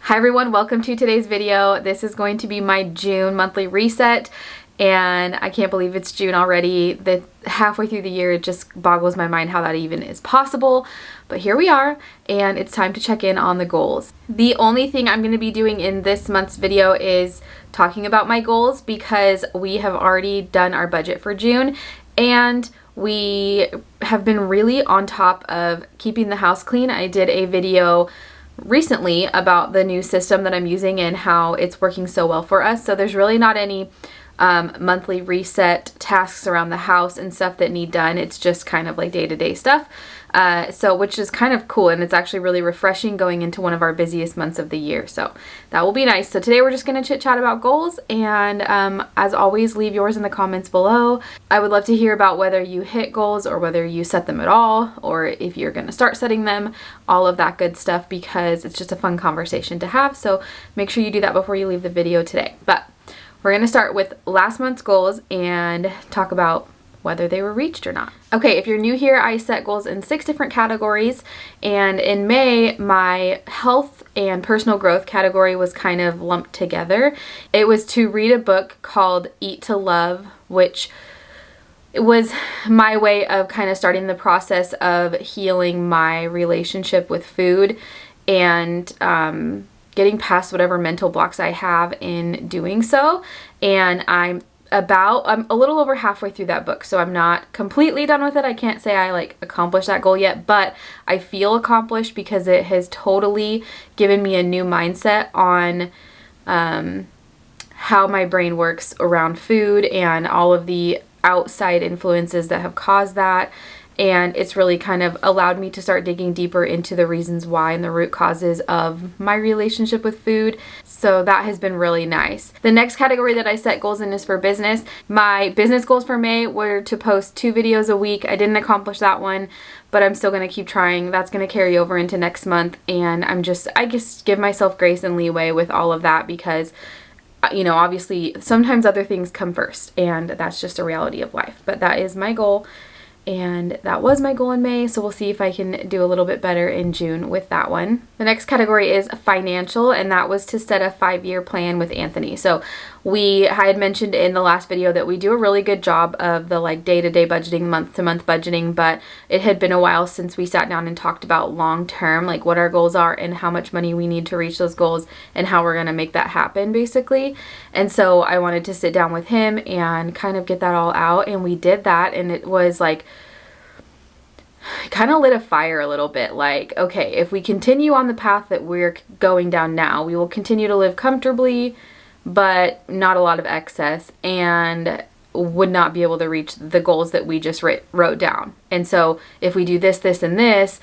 Hi everyone, welcome to today's video. This is going to be my June monthly reset, and I can't believe it's June already. Halfway through the year, it just boggles my mind how that even is possible. But here we are, and it's time to check in on the goals. The only thing I'm going to be doing in this month's video is talking about my goals, because we have already done our budget for June, and we have been really on top of keeping the house clean. I did a video recently about the new system that I'm using and how it's working so well for us. So there's really not any monthly reset tasks around the house and stuff that need done. It's just kind of like day-to-day stuff. Which is kind of cool, and it's actually really refreshing going into one of our busiest months of the year. So that will be nice. So today we're just going to chit chat about goals, and as always, leave yours in the comments below. I would love to hear about whether you hit goals or whether you set them at all, or if you're going to start setting them, all of that good stuff, because it's just a fun conversation to have. So make sure you do that before you leave the video today. But we're going to start with last month's goals and talk about whether they were reached or not. Okay, if you're new here, I set goals in 6 different categories, and in May, my health and personal growth category was kind of lumped together. It was to read a book called Eat to Love, which was my way of kind of starting the process of healing my relationship with food and getting past whatever mental blocks I have in doing so. And I'm a little over halfway through that book, so I'm not completely done with it. I can't say I accomplished that goal yet, but I feel accomplished because it has totally given me a new mindset on how my brain works around food and all of the outside influences that have caused that. And it's really kind of allowed me to start digging deeper into the reasons why and the root causes of my relationship with food. So that has been really nice. The next category that I set goals in is for business. My business goals for May were to post 2 videos a week. I didn't accomplish that one, but I'm still going to keep trying. That's going to carry over into next month. And I just give myself grace and leeway with all of that, because obviously sometimes other things come first, and that's just a reality of life. But that is my goal. And that was my goal in May, so we'll see if I can do a little bit better in June with that one. The next category is financial, and that was to set a 5-year plan with Anthony. So I had mentioned in the last video that we do a really good job of the day-to-day budgeting, month-to-month budgeting, but it had been a while since we sat down and talked about long-term, what our goals are and how much money we need to reach those goals and how we're going to make that happen, basically. And so I wanted to sit down with him and kind of get that all out, and we did that, and it was kind of lit a fire a little bit. Okay, if we continue on the path that we're going down now, we will continue to live comfortably, but not a lot of excess, and would not be able to reach the goals that we just wrote down. And so if we do this, this, and this,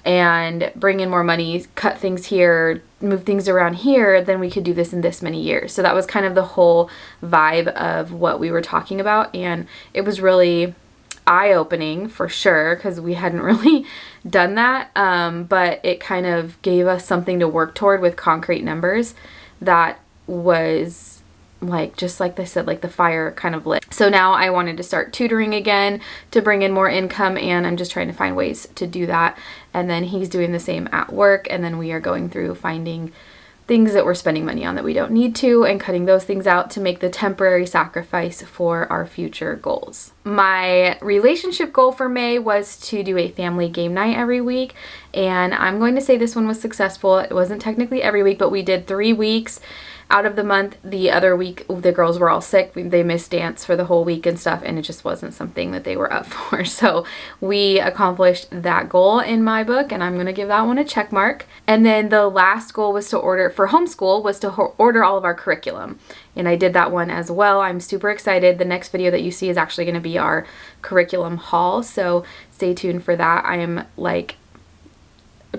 and bring in more money, cut things here, move things around here, then we could do this in this many years. So that was kind of the whole vibe of what we were talking about, and it was really eye-opening for sure, because we hadn't really done that, but it kind of gave us something to work toward with concrete numbers that was just like I said, the fire kind of lit. So now I wanted to start tutoring again to bring in more income, and I'm just trying to find ways to do that. And then he's doing the same at work, and then we are going through finding things that we're spending money on that we don't need to, and cutting those things out to make the temporary sacrifice for our future goals. My relationship goal for May was to do a family game night every week, and I'm going to say this one was successful. It wasn't technically every week, but we did 3 weeks out of the month. The other week, the girls were all sick. They missed dance for the whole week and stuff, and it just wasn't something that they were up for. So we accomplished that goal in my book, and I'm going to give that one a check mark. And then the last goal was to order, for homeschool, was to order all of our curriculum. And I did that one as well. I'm super excited. The next video that you see is actually going to be our curriculum haul, so stay tuned for that. I am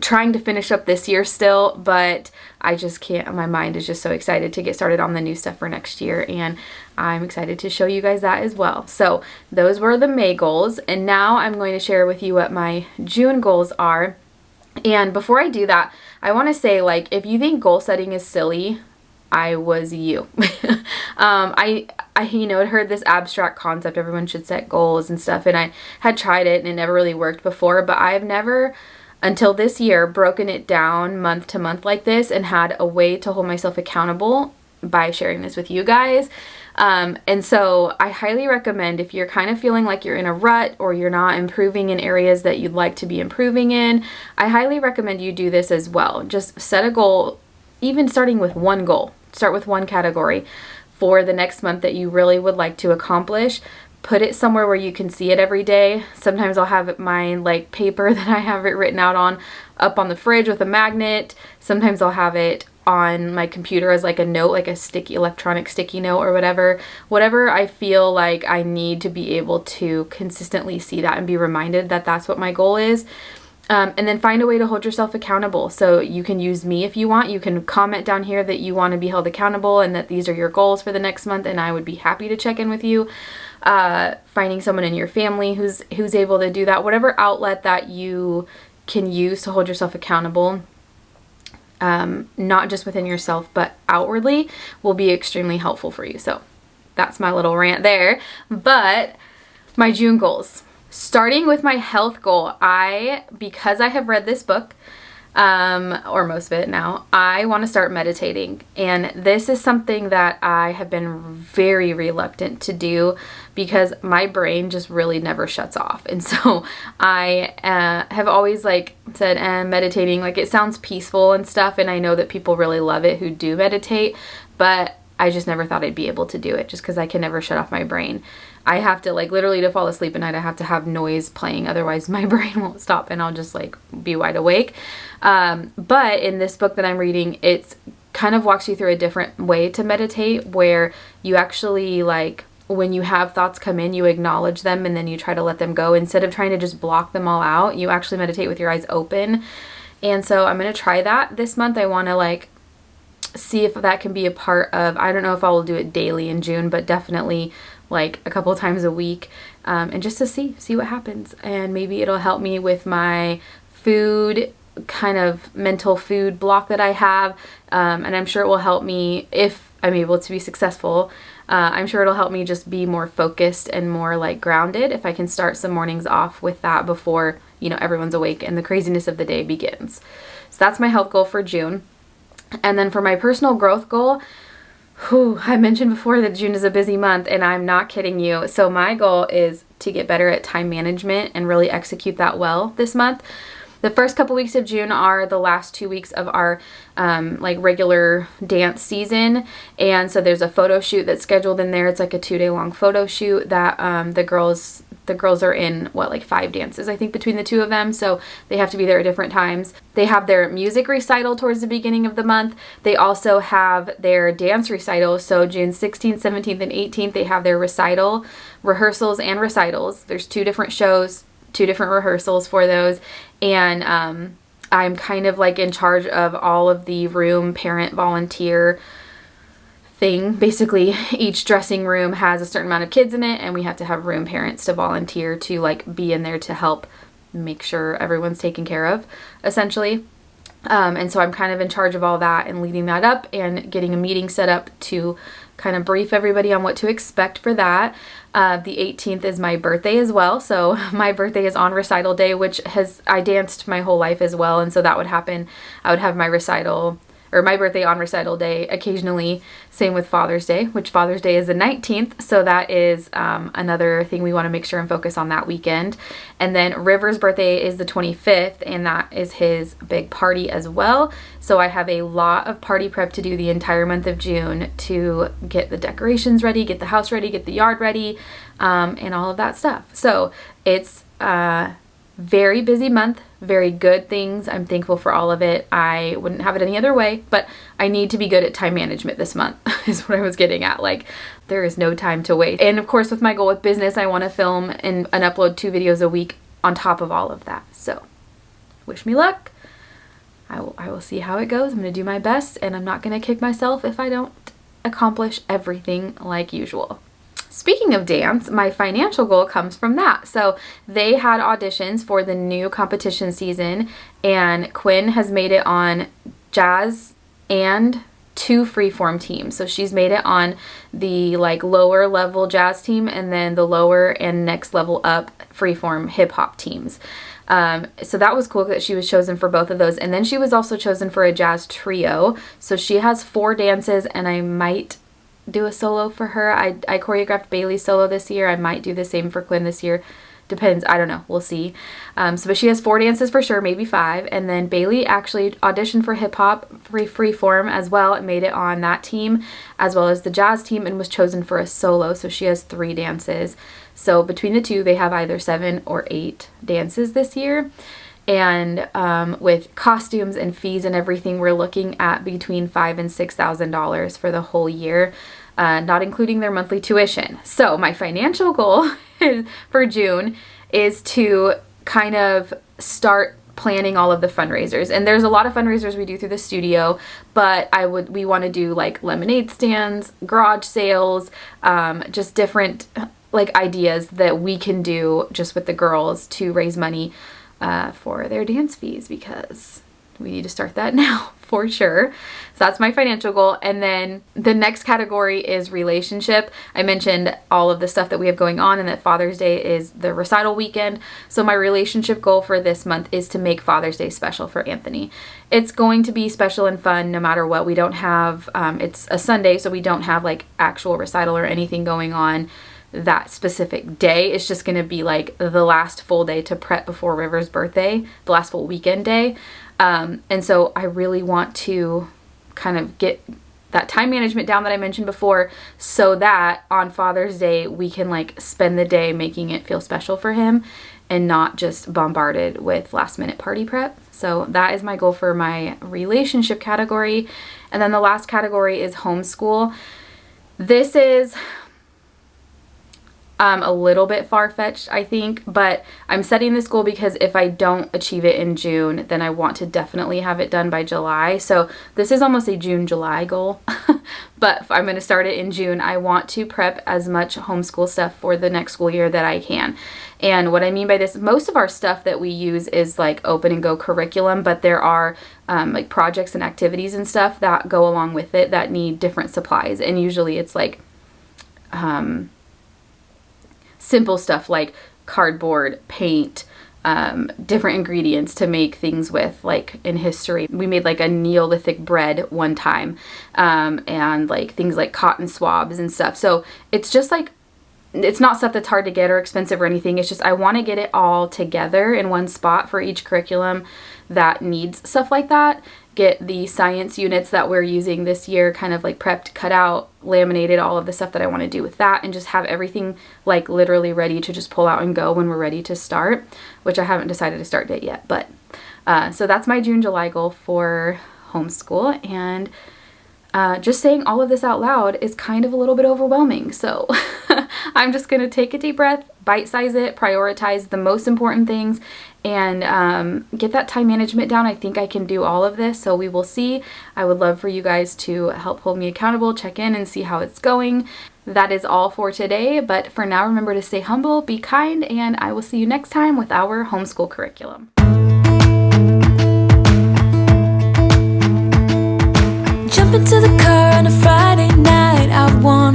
trying to finish up this year still, but I just can't. My mind is just so excited to get started on the new stuff for next year, and I'm excited to show you guys that as well. So those were the May goals, and now I'm going to share with you what my June goals are. And before I do that, I want to say, if you think goal setting is silly, I was you. I had heard this abstract concept, everyone should set goals and stuff, and I had tried it and it never really worked before, but I've never until this year, broken it down month to month like this and had a way to hold myself accountable by sharing this with you guys. And so I highly recommend, if you're kind of feeling like you're in a rut or you're not improving in areas that you'd like to be improving in, I highly recommend you do this as well. Just set a goal, even starting with one goal. Start with one category for the next month that you really would like to accomplish. Put it somewhere where you can see it every day. Sometimes I'll have my like paper that I have it written out on up on the fridge with a magnet. Sometimes I'll have it on my computer as like a note, like a sticky electronic sticky note or whatever I feel like I need to be able to consistently see that and be reminded that that's what my goal is. And then find a way to hold yourself accountable. So you can use me if you want. You can comment down here that you want to be held accountable and that these are your goals for the next month, and I would be happy to check in with you. Finding someone in your family who's able to do that. Whatever outlet that you can use to hold yourself accountable, not just within yourself but outwardly, will be extremely helpful for you. So that's my little rant there. But my June goals. Starting with my health goal, because I have read this book, or most of it now, I want to start meditating. And this is something that I have been very reluctant to do because my brain just really never shuts off. And so I have always like said, meditating, like it sounds peaceful and stuff. And I know that people really love it who do meditate, but I just never thought I'd be able to do it just because I can never shut off my brain. I have to, like, literally to fall asleep at night, I have to have noise playing, otherwise my brain won't stop and I'll just like be wide awake. But in this book that I'm reading, it's kind of walks you through a different way to meditate, where you actually, like, when you have thoughts come in, you acknowledge them and then you try to let them go. Instead of trying to just block them all out, you actually meditate with your eyes open. And so I'm going to try that this month. I want to like see if that can be a part of, I don't know if I will do it daily in June, but definitely like a couple times a week, and just to see what happens. And maybe it'll help me with my food, kind of mental food block that I have, and I'm sure it will help me if I'm able to be successful. I'm sure it'll help me just be more focused and more like grounded if I can start some mornings off with that before, you know, everyone's awake and the craziness of the day begins. So that's my health goal for June. And then for my personal growth goal, I mentioned before that June is a busy month, and I'm not kidding you. So my goal is to get better at time management and really execute that well this month. The first couple weeks of June are the last 2 weeks of our like regular dance season, and so there's a photo shoot that's scheduled in there. It's like a 2-day long photo shoot that the girls are in, like 5 dances I think between the two of them, so they have to be there at different times. They have their music recital towards the beginning of the month. They also have their dance recital, so June 16th, 17th, and 18th they have their rehearsals and recitals. There's 2 different shows, 2 different rehearsals for those, and I'm kind of like in charge of all of the room parent volunteer thing. Basically, each dressing room has a certain amount of kids in it, and we have to have room parents to volunteer to like be in there to help make sure everyone's taken care of, essentially. And so I'm kind of in charge of all that and leading that up and getting a meeting set up to kind of brief everybody on what to expect for that. The 18th is my birthday as well. So my birthday is on recital day, which I danced my whole life as well. And so that would happen. I would have my birthday on recital day occasionally. Same with Father's Day, which Father's Day is the 19th. So that is another thing we want to make sure and focus on that weekend. And then River's birthday is the 25th, and that is his big party as well. So I have a lot of party prep to do the entire month of June to get the decorations ready, get the house ready, get the yard ready, and all of that stuff. So it's very busy month, very good things. I'm thankful for all of it. I wouldn't have it any other way, but I need to be good at time management this month is what I was getting at. Like, there is no time to waste. And of course, with my goal with business, I want to film and upload 2 videos a week on top of all of that. So wish me luck. I will see how it goes. I'm going to do my best, and I'm not going to kick myself if I don't accomplish everything like usual. Speaking of dance, my financial goal comes from that. So they had auditions for the new competition season, and Quinn has made it on jazz and 2 freeform teams. So she's made it on the like lower level jazz team and then the lower and next level up freeform hip hop teams. So that was cool that she was chosen for both of those. And then she was also chosen for a jazz trio. So she has 4 dances, and I might do a solo for her. I choreographed Bailey's solo this year. I might do the same for Quinn this year. Depends. I don't know. We'll see. But she has 4 dances for sure, maybe 5. And then Bailey actually auditioned for hip hop freeform as well and made it on that team as well as the jazz team and was chosen for a solo. So she has 3 dances. So between the two, they have either 7 or 8 dances this year. And with costumes and fees and everything, we're looking at between $5,000 and $6,000 for the whole year, not including their monthly tuition. So my financial goal for June is to kind of start planning all of the fundraisers. And there's a lot of fundraisers we do through the studio, but we want to do like lemonade stands, garage sales, just different like ideas that we can do just with the girls to raise money for their dance fees, because we need to start that now for sure. So that's my financial goal. And then the next category is relationship. I mentioned all of the stuff that we have going on and that Father's Day is the recital weekend. So my relationship goal for this month is to make Father's Day special for Anthony. It's going to be special and fun no matter what. We don't have, it's a Sunday, so we don't have like actual recital or anything going on that specific day. It's just going to be like the last full day to prep before River's birthday, the last full weekend day. And so I really want to kind of get that time management down that I mentioned before, so that on Father's Day we can like spend the day making it feel special for him and not just bombarded with last minute party prep. So that is my goal for my relationship category. And then the last category is homeschool. This is a little bit far-fetched, I think, but I'm setting this goal because if I don't achieve it in June, then I want to definitely have it done by July. So this is almost a June-July goal, but I'm going to start it in June. I want to prep as much homeschool stuff for the next school year that I can. And what I mean by this, most of our stuff that we use is like open and go curriculum, but there are like projects and activities and stuff that go along with it that need different supplies. And usually it's like simple stuff like cardboard, paint, different ingredients to make things with. Like in history, we made like a Neolithic bread one time, and like things like cotton swabs and stuff. So it's just like, it's not stuff that's hard to get or expensive or anything. It's just I want to get it all together in one spot for each curriculum that needs stuff like that. Get the science units that we're using this year kind of like prepped, cut out, laminated, all of the stuff that I want to do with that, and just have everything like literally ready to just pull out and go when we're ready to start, which I haven't decided a start date yet. But so that's my June-July goal for homeschool. And just saying all of this out loud is kind of a little bit overwhelming. So I'm just going to take a deep breath, bite-size it, prioritize the most important things, and get that time management down. I think I can do all of this, so we will see. I would love for you guys to help hold me accountable, check in, and see how it's going. That is all for today, but for now, remember to stay humble, be kind, and I will see you next time with our homeschool curriculum. Jump into the car on a Friday night, I want